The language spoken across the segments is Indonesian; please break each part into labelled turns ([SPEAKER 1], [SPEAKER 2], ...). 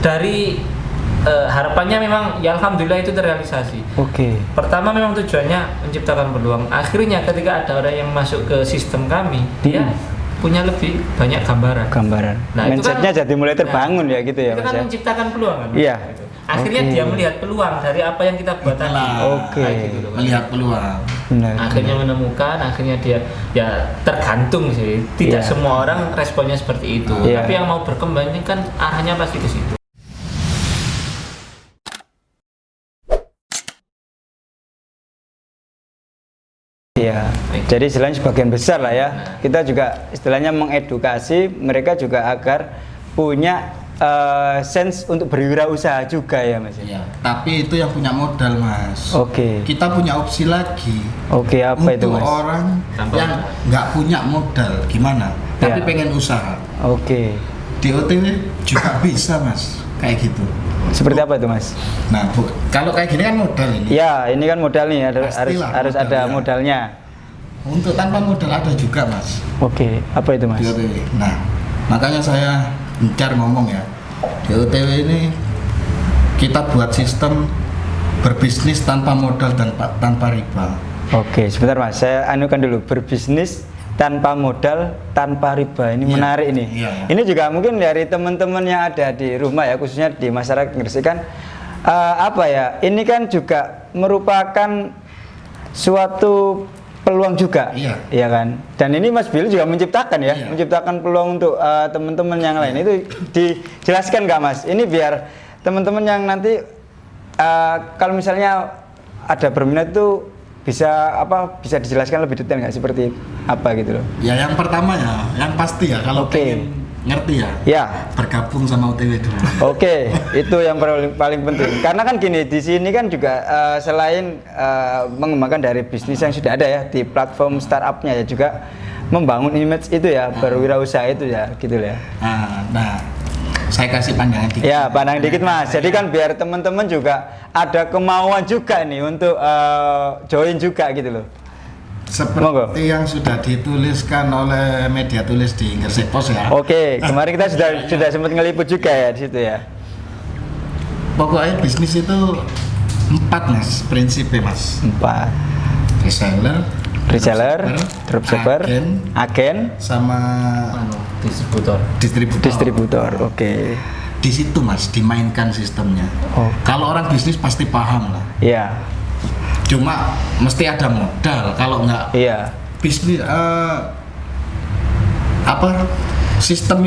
[SPEAKER 1] dari harapannya memang ya alhamdulillah itu terrealisasi. Pertama memang tujuannya menciptakan peluang. Akhirnya ketika ada orang yang masuk ke sistem kami, dia punya lebih banyak gambaran. Nah,
[SPEAKER 2] mindsetnya
[SPEAKER 1] itu kan,
[SPEAKER 2] jadi mulai terbangun ya gitu ya
[SPEAKER 1] Mas. Itu kan menciptakan peluang kan.
[SPEAKER 2] Iya.
[SPEAKER 1] Gitu. Akhirnya dia melihat peluang dari apa yang kita buat tadi.
[SPEAKER 3] Gitu, melihat peluang.
[SPEAKER 1] Akhirnya menemukan, akhirnya dia ya tergantung sih. Tidak semua orang responnya seperti itu. Tapi yang mau berkembang ini kan arahnya pasti ke situ.
[SPEAKER 2] Iya, jadi istilahnya sebagian besar lah ya. Kita juga istilahnya mengedukasi mereka juga agar punya sense untuk berwirausaha juga ya Mas.
[SPEAKER 3] Iya, tapi itu yang punya modal Mas. Kita punya opsi lagi.
[SPEAKER 2] Apa
[SPEAKER 3] untuk
[SPEAKER 2] itu Mas?
[SPEAKER 3] Untuk orang yang nggak punya modal gimana, tapi pengen usaha. Di OTW juga bisa Mas, kayak gitu.
[SPEAKER 2] Seperti apa itu Mas?
[SPEAKER 3] Nah, kalau kayak gini kan modal ini.
[SPEAKER 2] Ya, ini kan modal nih, harus ada modalnya.
[SPEAKER 3] Untuk tanpa modal ada juga Mas.
[SPEAKER 2] Apa itu Mas?
[SPEAKER 3] Di OTW. Nah, makanya saya gencar ngomong ya. Di OTW ini kita buat sistem berbisnis tanpa modal dan tanpa riba.
[SPEAKER 2] Sebentar Mas, saya anukan dulu, berbisnis tanpa modal, tanpa riba. Ini menarik ini. Ini juga mungkin dari teman-teman yang ada di rumah ya, khususnya di masyarakat Gresik kan ini kan juga merupakan suatu peluang juga. Iya kan? Dan ini Mas Billy juga menciptakan ya, menciptakan peluang untuk teman-teman yang lain. Itu dijelaskan nggak Mas? Ini biar teman-teman yang nanti kalau misalnya ada berminat itu bisa dijelaskan lebih detail nggak seperti apa gitu loh?
[SPEAKER 3] Ya yang pertama ya, yang pasti ya kalau pengen ngerti ya, bergabung sama OTW dulu.
[SPEAKER 2] Itu yang paling penting. Karena kan gini, di sini kan juga selain mengembangkan dari bisnis yang sudah ada ya di platform startupnya ya juga membangun image itu ya, berwirausaha itu ya gitu ya.
[SPEAKER 3] Nah, saya kasih pandangan dikit.
[SPEAKER 2] Ya, pandangan dikit Mas. Jadi kan biar teman-teman juga ada kemauan juga nih untuk join juga gitu loh.
[SPEAKER 3] Seperti yang sudah dituliskan oleh media tulis di Gresik Post ya.
[SPEAKER 2] Kemarin kita sudah sempat ngeliput juga ya di situ ya.
[SPEAKER 3] Pokoknya bisnis itu 4 Mas, prinsipnya Mas.
[SPEAKER 2] 4. Reseller, dropshipper, agen,
[SPEAKER 3] sama distributor. Di situ Mas dimainkan sistemnya. Kalau orang bisnis pasti paham lah. Cuma mesti ada modal. Kalau nggak bisnis sistem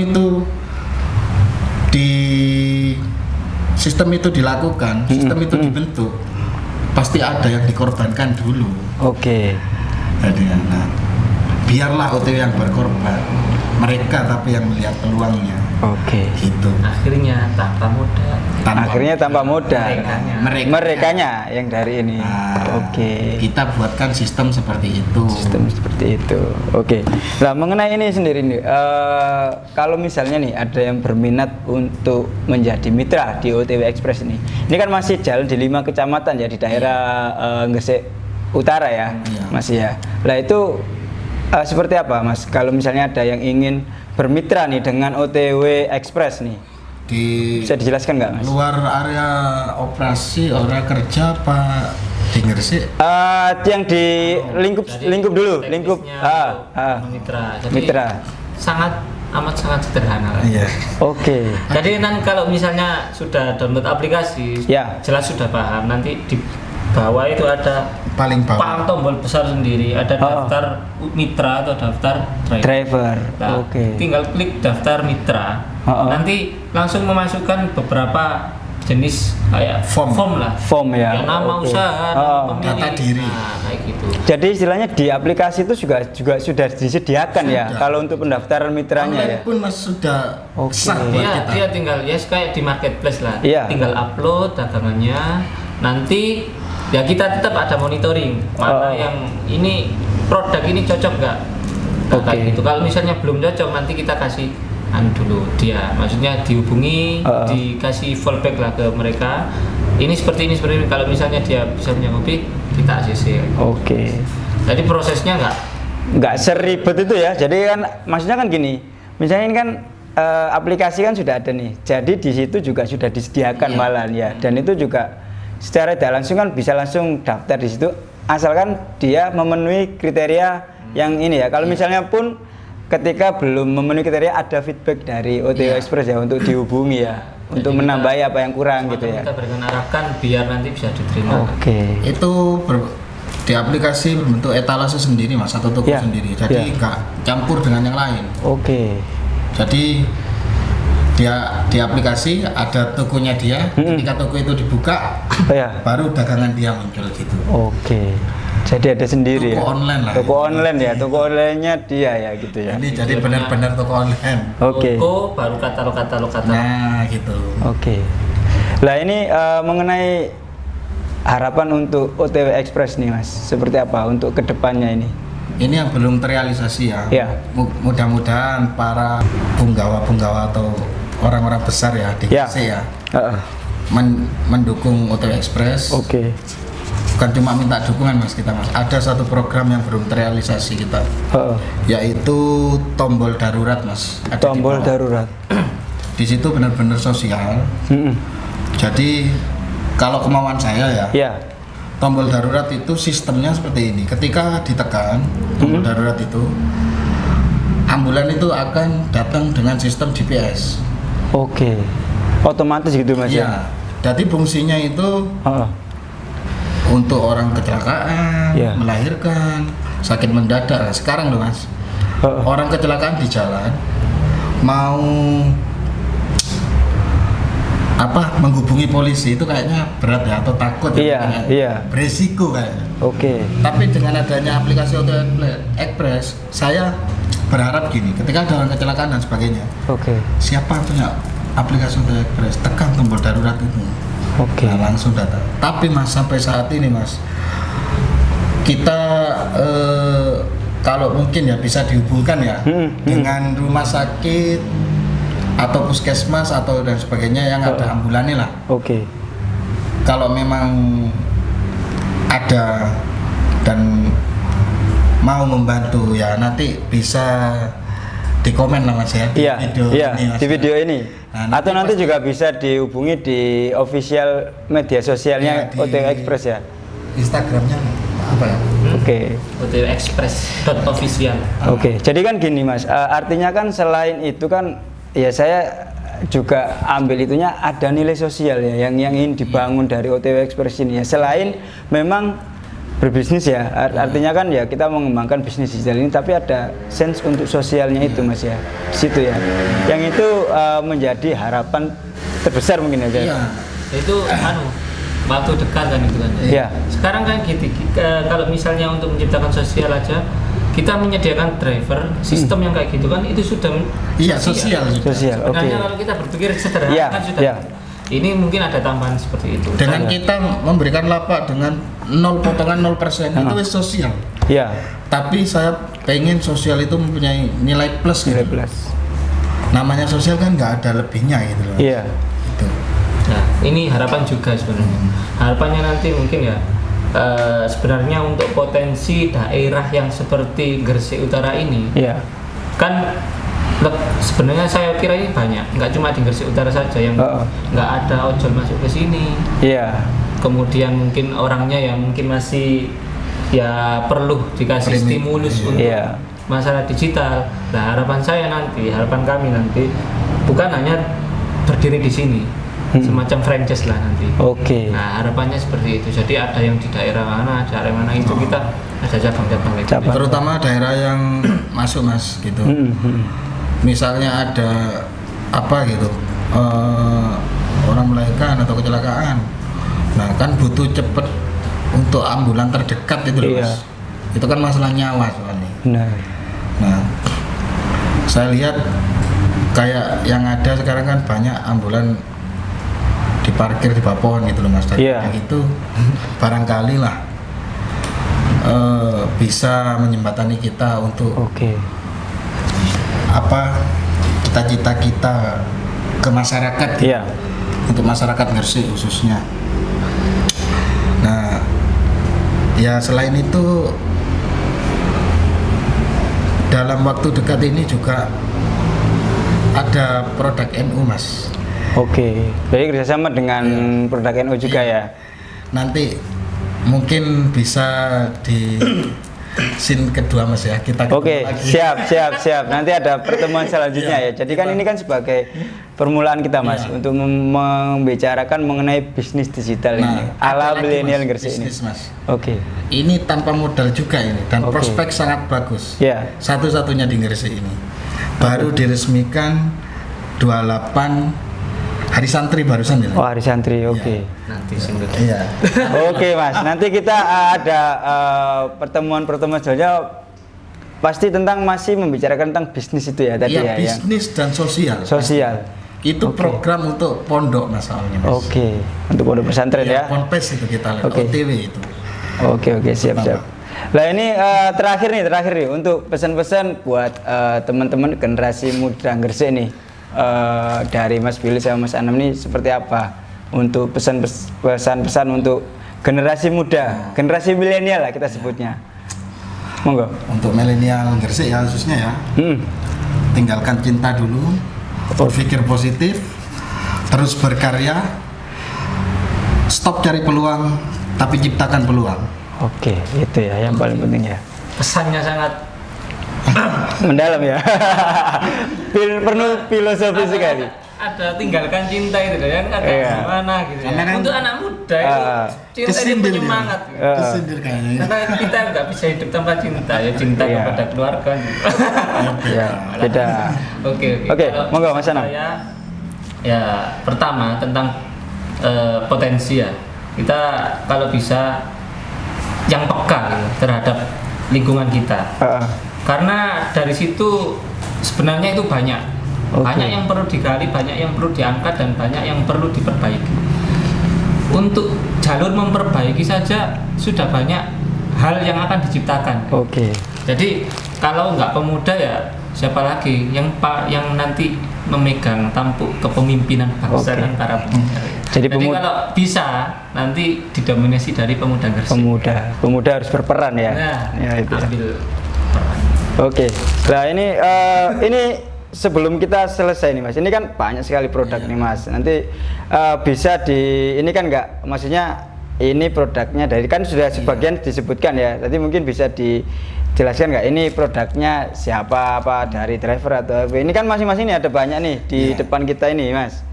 [SPEAKER 3] itu dilakukan, sistem itu dibentuk, pasti ada yang dikorbankan dulu. Jadi, biarlah OTW yang berkorban, mereka tapi yang melihat peluangnya. Gitu.
[SPEAKER 1] Akhirnya tanpa modal.
[SPEAKER 2] Merekanya yang dari ini.
[SPEAKER 3] Kita buatkan sistem seperti itu.
[SPEAKER 2] Nah, mengenai ini sendiri nih, kalau misalnya nih ada yang berminat untuk menjadi mitra di OTW Express ini kan masih jalan di 5 kecamatan ya di daerah Gresik Utara ya, Mas ya. Nah itu seperti apa Mas? Kalau misalnya ada yang ingin bermitra nih dengan OTW Express nih, bisa dijelaskan nggak Mas?
[SPEAKER 3] Luar area operasi, area kerja apa di Gresik?
[SPEAKER 2] Yang di lingkup dulu, mitra.
[SPEAKER 1] Amat sangat sederhana. Jadi kan kalau misalnya sudah download aplikasi, jelas sudah paham. Nanti di bawah itu ada
[SPEAKER 3] paling bawah
[SPEAKER 1] tombol besar sendiri, ada daftar mitra atau daftar driver. Nah, tinggal klik daftar mitra. Nanti langsung memasukkan beberapa jenis kayak form ya, nama usaha,
[SPEAKER 3] data diri.
[SPEAKER 1] Kayak gitu.
[SPEAKER 2] Jadi istilahnya di aplikasi itu juga sudah disediakan ya kalau untuk pendaftaran mitranya ya.
[SPEAKER 3] Pun Mas sudah sah buat kita.
[SPEAKER 1] Dia tinggal kayak di marketplace lah. Tinggal upload dagangannya. Nanti ya kita tetap ada monitoring mana yang ini produk ini cocok nggak. Kayak gitu. Kalau misalnya belum cocok nanti kita kasih dulu dia, maksudnya dihubungi, dikasih fallback lah ke mereka. Ini seperti ini. Kalau misalnya dia bisa menyanggupi, kita ACC. Jadi prosesnya nggak
[SPEAKER 2] seribet itu ya. Jadi kan maksudnya kan gini, misalnya ini kan aplikasi kan sudah ada nih. Jadi di situ juga sudah disediakan malahan ya. Dan itu juga secara tidak langsung kan bisa langsung daftar di situ asalkan dia memenuhi kriteria yang ini ya. Kalau misalnya pun ketika belum memenuhi kriteria ada feedback dari OTW Express ya untuk dihubungi ya.
[SPEAKER 1] Jadi
[SPEAKER 2] untuk menambahi apa yang kurang gitu ya.
[SPEAKER 1] Kita berikan arahkan biar nanti bisa diterima.
[SPEAKER 2] Oke.
[SPEAKER 3] Itu di aplikasi berbentuk etalase sendiri mas atau toko sendiri. Jadi nggak campur dengan yang lain.
[SPEAKER 2] Oke.
[SPEAKER 3] Jadi dia di aplikasi ada tokonya dia, ketika toko itu dibuka, baru dagangan dia muncul gitu.
[SPEAKER 2] Oke. Jadi ada sendiri
[SPEAKER 3] toko online lah.
[SPEAKER 2] Toko online ya, toko onlinenya dia ya gitu ya.
[SPEAKER 3] Ini jadi benar-benar toko online.
[SPEAKER 2] Oke.
[SPEAKER 1] Toko baru katalog.
[SPEAKER 3] Nah gitu.
[SPEAKER 2] Oke. Lah ini mengenai harapan untuk OTW Express nih mas, seperti apa untuk kedepannya ini?
[SPEAKER 3] Ini yang belum terrealisasi ya. Mudah-mudahan para punggawa atau orang-orang besar ya di KC ya mendukung OTW Express.
[SPEAKER 2] Oke.
[SPEAKER 3] Bukan cuma minta dukungan mas kita mas. Ada satu program yang belum terrealisasi kita, yaitu tombol darurat mas.
[SPEAKER 2] Tombol darurat.
[SPEAKER 3] Di situ benar-benar sosial. Jadi kalau kemauan saya ya. Tombol darurat itu sistemnya seperti ini. Ketika ditekan tombol darurat itu, ambulan itu akan datang dengan sistem GPS.
[SPEAKER 2] Oke. Otomatis gitu mas ya.
[SPEAKER 3] Jadi fungsinya itu untuk orang kecelakaan, melahirkan, sakit mendadak. Nah, sekarang loh mas, orang kecelakaan di jalan mau menghubungi polisi itu kayaknya berat ya atau takut beresiko kayaknya.
[SPEAKER 2] Oke.
[SPEAKER 3] Tapi dengan adanya aplikasi OTW Express, saya berharap gini, ketika ada orang kecelakaan dan sebagainya, siapa punya aplikasi OTW Express, tekan tombol darurat itu, nah, langsung datang. Tapi mas sampai saat ini mas, kita kalau mungkin ya bisa dihubungkan ya dengan rumah sakit atau puskesmas atau dan sebagainya yang ada ambulannya lah. Kalau memang ada dan mau membantu ya nanti bisa di komen lah mas ya di video ini mas.
[SPEAKER 2] Di video ini. Nah, atau nanti juga bisa dihubungi di official media sosialnya OTW Express ya.
[SPEAKER 3] Instagramnya apa ya?
[SPEAKER 1] OTW Express.official.
[SPEAKER 2] Jadi kan gini mas, artinya kan selain itu kan ya saya juga ambil itunya ada nilai sosial ya yang ingin dibangun dari OTW Express ini ya. Selain memang berbisnis ya, artinya kan ya kita mengembangkan bisnis digital ini, tapi ada sense untuk sosialnya itu mas ya, situ ya. Yang itu menjadi harapan terbesar mungkin aja.
[SPEAKER 1] Itu waktu dekat kan itu kan. Sekarang kan gitu, kalau misalnya untuk menciptakan sosial aja, kita menyediakan driver sistem yang kayak gitu kan itu sudah
[SPEAKER 3] sosial.
[SPEAKER 1] Sebenarnya kalau kita berpikir sederhana kan sudah. Ini mungkin ada tambahan seperti itu.
[SPEAKER 3] Dengan kita memberikan lapak dengan 0 potongan 0% itu sosial. Tapi saya pengen sosial itu mempunyai nilai plus. Namanya sosial kan nggak ada lebihnya gitu loh. Gitu.
[SPEAKER 1] Nah, ini harapan juga sebenarnya. Harapannya nanti mungkin ya sebenarnya untuk potensi daerah yang seperti Gresik Utara ini kan sebenarnya saya kira ini banyak, nggak cuma di Gresik Utara saja yang nggak ada ojol masuk ke sini. Kemudian mungkin orangnya yang mungkin masih ya perlu dikasih stimulus untuk masalah digital. Nah harapan kami nanti bukan hanya berdiri di sini, semacam franchise lah nanti. Nah harapannya seperti itu. Jadi ada yang di daerah mana itu kita ada cabang-cabang lagi.
[SPEAKER 3] Terutama daerah yang masuk mas gitu. Misalnya ada orang melahirkan atau kecelakaan, nah kan butuh cepet untuk ambulan terdekat itu loh mas. Itu kan masalah nyawa soalnya. Nah saya lihat kayak yang ada sekarang kan banyak ambulan diparkir di bawah pohon gitu loh mas. Kayak gitu barangkali lah bisa menjembatani kita untuk cita-cita kita ke masyarakat untuk masyarakat Gresik khususnya. Nah ya selain itu dalam waktu dekat ini juga Ada produk NU Mas.
[SPEAKER 2] Oke, jadi kerjasama dengan produk NU juga ya.
[SPEAKER 3] Nanti mungkin bisa di scene kedua Mas ya, kita
[SPEAKER 2] Oke, siap. Nanti ada pertemuan selanjutnya ya. Jadi kan ini kan sebagai permulaan kita Mas untuk membicarakan mengenai bisnis digital ini ala milenial Gresik ini.
[SPEAKER 3] Mas.
[SPEAKER 2] Oke.
[SPEAKER 3] Ini tanpa modal juga ini dan prospek sangat bagus.
[SPEAKER 2] Ya.
[SPEAKER 3] Satu-satunya di Gresik ini. Baru diresmikan 28 Hari Santri barusan ya.
[SPEAKER 2] Oh, Hari Santri, oke.
[SPEAKER 1] Nanti singkat.
[SPEAKER 3] Iya.
[SPEAKER 2] Oke Mas, nanti kita ada pertemuan-pertemuan selanjutnya pasti tentang masih membicarakan tentang bisnis itu ya tadi ya.
[SPEAKER 3] Bisnis dan sosial.
[SPEAKER 2] Sosial.
[SPEAKER 3] Itu program untuk pondok masalahnya Mas.
[SPEAKER 2] Oke, untuk pondok pesantren ya.
[SPEAKER 3] Ponpes itu kita lihat, OTW itu.
[SPEAKER 2] Oke, siap. Nah ini terakhir nih untuk pesan-pesan buat teman-teman generasi muda Gresik nih. Dari Mas Billy sama Mas Anam ini seperti apa untuk pesan-pesan untuk generasi muda, generasi milenial lah kita sebutnya. Monggo.
[SPEAKER 3] Untuk milenial Gresik ya khususnya ya. Tinggalkan cinta dulu, berpikir positif, terus berkarya, stop cari peluang, tapi ciptakan peluang.
[SPEAKER 2] Oke, itu ya yang paling penting ya.
[SPEAKER 1] Pesannya sangat
[SPEAKER 2] mendalam ya. Penuh filosofi sekali.
[SPEAKER 1] Ada tinggalkan cinta itu kan gimana gitu ya. Untuk anak muda itu cinta itu penyemangat gitu.
[SPEAKER 3] Kesindir kayaknya.
[SPEAKER 1] Karena kita nggak bisa hidup tanpa cinta ya, cinta kepada keluarga gitu.
[SPEAKER 2] Beda. Oke, monggo Mas Anam.
[SPEAKER 1] Ya pertama tentang potensi ya. Kita kalau bisa yang peka gitu, terhadap lingkungan kita. Karena dari situ sebenarnya itu banyak yang perlu digali, banyak yang perlu diangkat, dan banyak yang perlu diperbaiki. Untuk jalur memperbaiki saja sudah banyak hal yang akan diciptakan. Jadi kalau nggak pemuda ya siapa lagi yang nanti memegang tampuk kepemimpinan bangsa dan para pemuda. Jadi kalau bisa nanti didominasi dari pemuda Gresik.
[SPEAKER 2] Pemuda harus berperan ya.
[SPEAKER 1] Ya itu. Ambil peran.
[SPEAKER 2] Nah ini sebelum kita selesai nih Mas, ini kan banyak sekali produk nih Mas. Nanti bisa ini kan nggak, maksudnya ini produknya dari kan sudah sebagian disebutkan ya. Tadi mungkin bisa dijelaskan nggak ini produknya siapa, apa dari driver atau apa? Ini kan masing-masing ini ada banyak nih di depan kita ini Mas.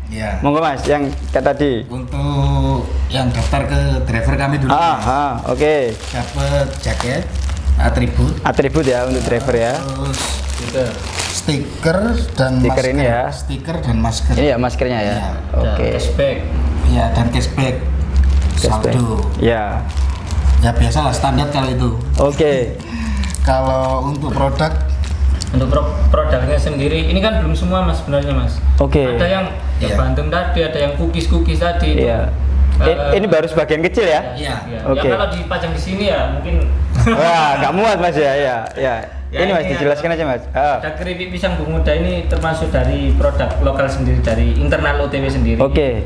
[SPEAKER 2] Monggo Mas, yang kayak tadi.
[SPEAKER 3] Untuk yang daftar ke driver kami dulu.
[SPEAKER 2] Dapat
[SPEAKER 3] jaket. Atribut
[SPEAKER 2] ya untuk driver ya.
[SPEAKER 3] Terus stiker dan masker.
[SPEAKER 2] Ini ya.
[SPEAKER 3] Stiker dan masker.
[SPEAKER 2] Ini ya maskernya ya.
[SPEAKER 1] Cashback.
[SPEAKER 3] Ya, dan cashback. Saldo.
[SPEAKER 2] Ya
[SPEAKER 3] biasalah standar kalau itu. Kalau untuk
[SPEAKER 1] produknya sendiri ini kan belum semua Mas sebenarnya Mas. Ada yang Bantung tadi, ada yang cookies tadi.
[SPEAKER 2] Ini baru sebagian kecil ya.
[SPEAKER 1] Kalau dipajang di sini ya mungkin
[SPEAKER 2] nggak muat Mas ya. Ini Mas dijelaskan aja Mas.
[SPEAKER 1] Ada keripik pisang Bu Muda ini termasuk dari produk lokal sendiri, dari internal OTW sendiri.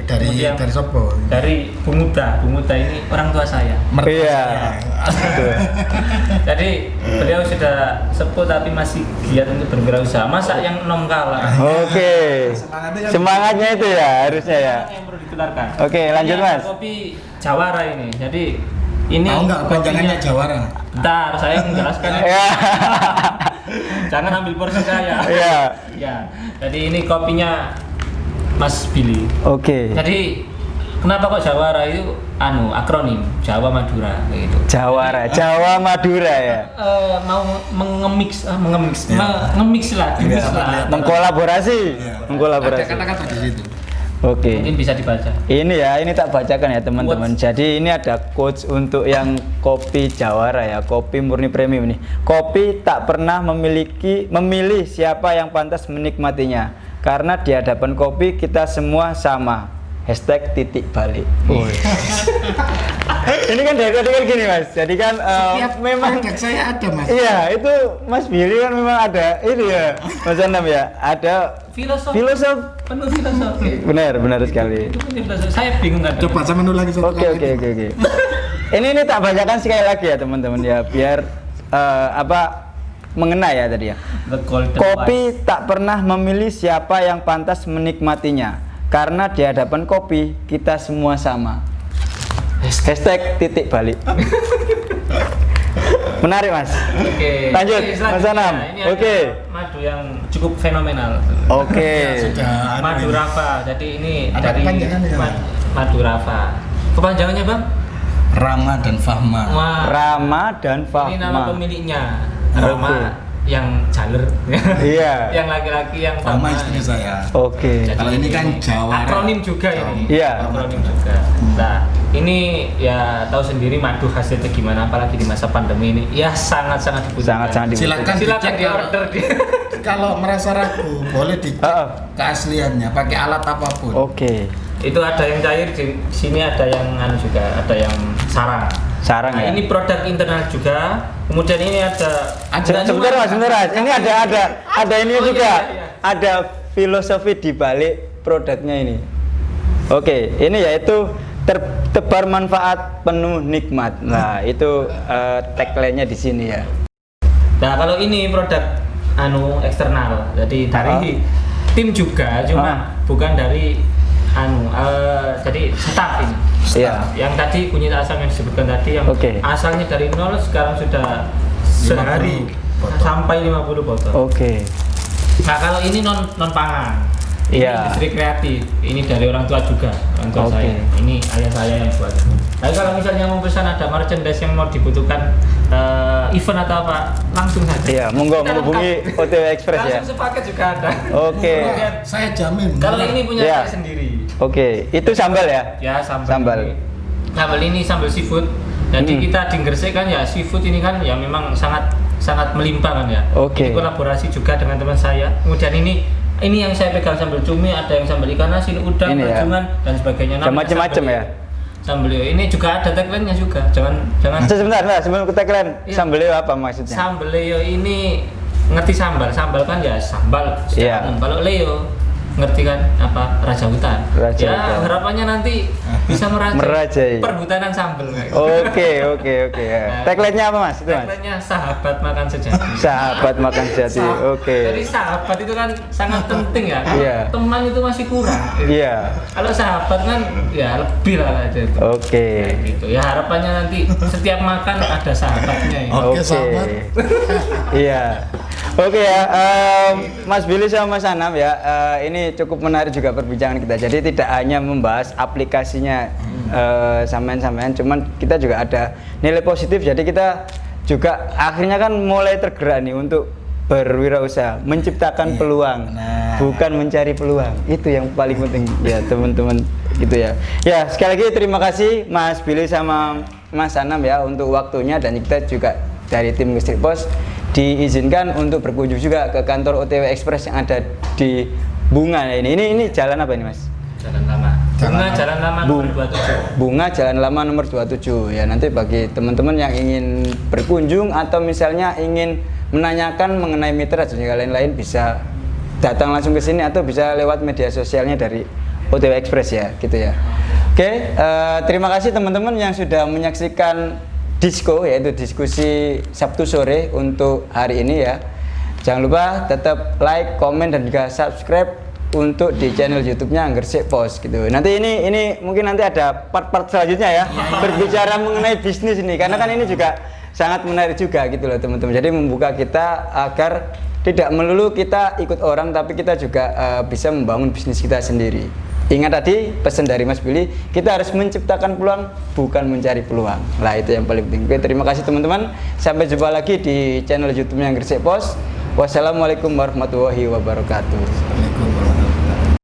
[SPEAKER 3] Dari Sopo?
[SPEAKER 1] Dari Bu Muda ini orang tua saya. Jadi beliau sudah sepuh tapi masih giat untuk berwirausaha. Masak yang nom kalah. Semangatnya
[SPEAKER 2] itu ya harusnya ya.
[SPEAKER 1] Yang perlu ditularkan.
[SPEAKER 2] Lanjut Mas.
[SPEAKER 1] Kopi Jawara ini. Jadi ini
[SPEAKER 3] tahu nggak panjangannya Jawara?
[SPEAKER 1] Bentar, saya menjelaskan. Jangan ambil porsi saya. Jadi ini kopinya Mas Billy. Jadi kenapa kok Jawara itu akronim Jawa Madura gitu.
[SPEAKER 2] Jawa Madura ya.
[SPEAKER 1] Mau mengemix lah.
[SPEAKER 2] Mengkolaborasi.
[SPEAKER 3] Ada kata-kata di situ.
[SPEAKER 1] Mungkin bisa dibaca.
[SPEAKER 2] Ini tak bacakan ya teman-teman. Jadi ini ada quotes untuk yang kopi Jawara ya, kopi murni premium nih. Kopi tak pernah memilih siapa yang pantas menikmatinya, karena di hadapan kopi kita semua sama. #titik-balik. Ini kan dari tadi kan gini Mas. Jadi kan memang
[SPEAKER 3] saya ada Mas.
[SPEAKER 2] Iya, itu Mas Billy kan memang ada ini ya. Mas Anam ya, ada
[SPEAKER 1] filosof. Penuh filosofi.
[SPEAKER 2] Benar sekali.
[SPEAKER 1] Itu filosofi. Saya bingung kan.
[SPEAKER 3] Coba saya menu lagi.
[SPEAKER 2] Oke. Ini tak bacakan sekali lagi ya teman-teman ya, biar mengena ya tadi ya. Kopi tak pernah memilih siapa yang pantas menikmatinya, karena di hadapan kopi kita semua sama. Hashtag titik balik. Menarik Mas.
[SPEAKER 1] Oke.
[SPEAKER 2] Lanjut Mas Anam. Oke.
[SPEAKER 1] Madu yang cukup fenomenal.
[SPEAKER 2] Oke.
[SPEAKER 1] Madu Rafa. Jadi ini dari Madu Rafa. Kepanjangannya Bang?
[SPEAKER 3] Rama dan Fahma.
[SPEAKER 2] Rama dan Fahma.
[SPEAKER 1] Ini nama pemiliknya. Rama yang jaler.
[SPEAKER 2] Iya.
[SPEAKER 1] Yang laki-laki yang
[SPEAKER 3] Fahma istri saya.
[SPEAKER 2] Oke.
[SPEAKER 3] Kalau ini kan Jawa.
[SPEAKER 1] Akronim juga ini.
[SPEAKER 2] Iya.
[SPEAKER 1] Akronim juga. Nah, ini ya tahu sendiri madu hasilnya gimana, apalagi di masa pandemi ini. Ya sangat-sangat dibutuhkan.
[SPEAKER 2] Sangat dibutuhkan.
[SPEAKER 1] Silakan di order.
[SPEAKER 3] Kalau merasa ragu, boleh dicek keasliannya pakai alat apapun.
[SPEAKER 2] Oke.
[SPEAKER 1] Itu ada yang cair, di sini ada yang juga, ada yang sarang.
[SPEAKER 2] Sarang
[SPEAKER 1] nah,
[SPEAKER 2] ya.
[SPEAKER 1] ini produk internal juga. Kemudian ini ada
[SPEAKER 2] sebentar Mas. Ini ada ini juga. Iya. Ada filosofi di balik produknya ini. Oke, ini yaitu tebar manfaat penuh nikmat. Nah, itu tagline-nya di sini ya. Nah,
[SPEAKER 1] kalau ini produk eksternal. Jadi dari tim juga, cuma bukan dari jadi staff ini.
[SPEAKER 2] Iya.
[SPEAKER 1] Yang tadi kunyit asam yang disebutkan tadi yang asalnya dari 0 sekarang sudah sehari sampai 50 botol.
[SPEAKER 2] Oke.
[SPEAKER 1] Nah, kalau ini non pangan. Ini industri kreatif. Ini dari orang tua juga, orang tua saya. Ini ayah saya yang buat. Tapi kalau misalnya mau pesan ada merchandise yang mau dibutuhkan event atau apa, langsung saja.
[SPEAKER 2] Iya, monggo menghubungi OTW Express ya.
[SPEAKER 1] Langsung sepaket juga ada.
[SPEAKER 2] Oke.
[SPEAKER 3] Saya jamin.
[SPEAKER 1] Kalau ini punya saya sendiri.
[SPEAKER 2] Oke, itu sambal ya?
[SPEAKER 1] Ya, sambal. Sambal ini sambal seafood. Jadi kita di Gresik kan ya seafood ini kan ya memang sangat melimpah kan ya. Ini kolaborasi juga dengan teman saya. Kemudian ini yang saya pegang sambal cumi, ada yang sambal ikan asin, udang, rajungan dan sebagainya.
[SPEAKER 2] Macam-macam ya.
[SPEAKER 1] Sambal ini juga ada tagline-nya juga. Jangan.
[SPEAKER 2] Sebentar, sebelum ke tagline. Ya. Sambal apa maksudnya?
[SPEAKER 1] Sambal Leo ini ngerti sambal kan ya sambal.
[SPEAKER 2] Iya.
[SPEAKER 1] Kalau Leo ngerti kan apa raja hutan. Hutan. Harapannya nanti bisa merajai perhutanan sambal.
[SPEAKER 2] Oke. Nah, tagline-nya apa Mas? Itu Mas.
[SPEAKER 1] Tagline-nya sahabat makan sejati.
[SPEAKER 2] Sahabat makan sejati. Oke.
[SPEAKER 1] Jadi sahabat itu kan sangat penting ya.
[SPEAKER 2] Iya.
[SPEAKER 1] Teman itu masih kurang.
[SPEAKER 2] Iya.
[SPEAKER 1] Kalau sahabat kan ya lebih lah aja itu.
[SPEAKER 2] Oke.
[SPEAKER 1] Gitu. Ya harapannya nanti setiap makan ada sahabatnya ya.
[SPEAKER 3] Oke, sahabat.
[SPEAKER 2] Iya. Oke ya, Mas Billy sama Mas Anam ya, ini cukup menarik juga perbincangan kita. Jadi tidak hanya membahas aplikasinya sampean-sampean, cuman kita juga ada nilai positif. Jadi kita juga akhirnya kan mulai tergerak nih untuk berwirausaha, menciptakan peluang, bukan mencari peluang. Itu yang paling penting ya teman-teman gitu ya. Ya sekali lagi terima kasih Mas Billy sama Mas Anam ya untuk waktunya, dan kita juga dari tim Gresik Pos diizinkan untuk berkunjung juga ke kantor OTW Express yang ada di Bunga ini. Ini jalan apa ini Mas?
[SPEAKER 1] Jalan Lama. Jalan Lama nomor 27.
[SPEAKER 2] Bunga Jalan Lama nomor 27. Ya nanti bagi teman-teman yang ingin berkunjung atau misalnya ingin menanyakan mengenai mitra dan juga lain-lain, bisa datang langsung ke sini atau bisa lewat media sosialnya dari OTW Express ya, gitu ya. Oke, terima kasih teman-teman yang sudah menyaksikan Disko, yaitu diskusi Sabtu sore untuk hari ini ya. Jangan lupa tetap like, komen, dan juga subscribe untuk di channel YouTube-nya Gresik Pos gitu. Nanti ini mungkin nanti ada part-part selanjutnya ya, berbicara mengenai bisnis ini, karena kan ini juga sangat menarik juga gitu loh teman-teman. Jadi membuka kita agar tidak melulu kita ikut orang, tapi kita juga bisa membangun bisnis kita sendiri. Ingat tadi pesan dari Mas Billy, kita harus menciptakan peluang, bukan mencari peluang. Lah itu yang paling penting. Oke, terima kasih teman-teman. Sampai jumpa lagi di channel YouTube-nya Gresik Pos. Wassalamualaikum warahmatullahi wabarakatuh.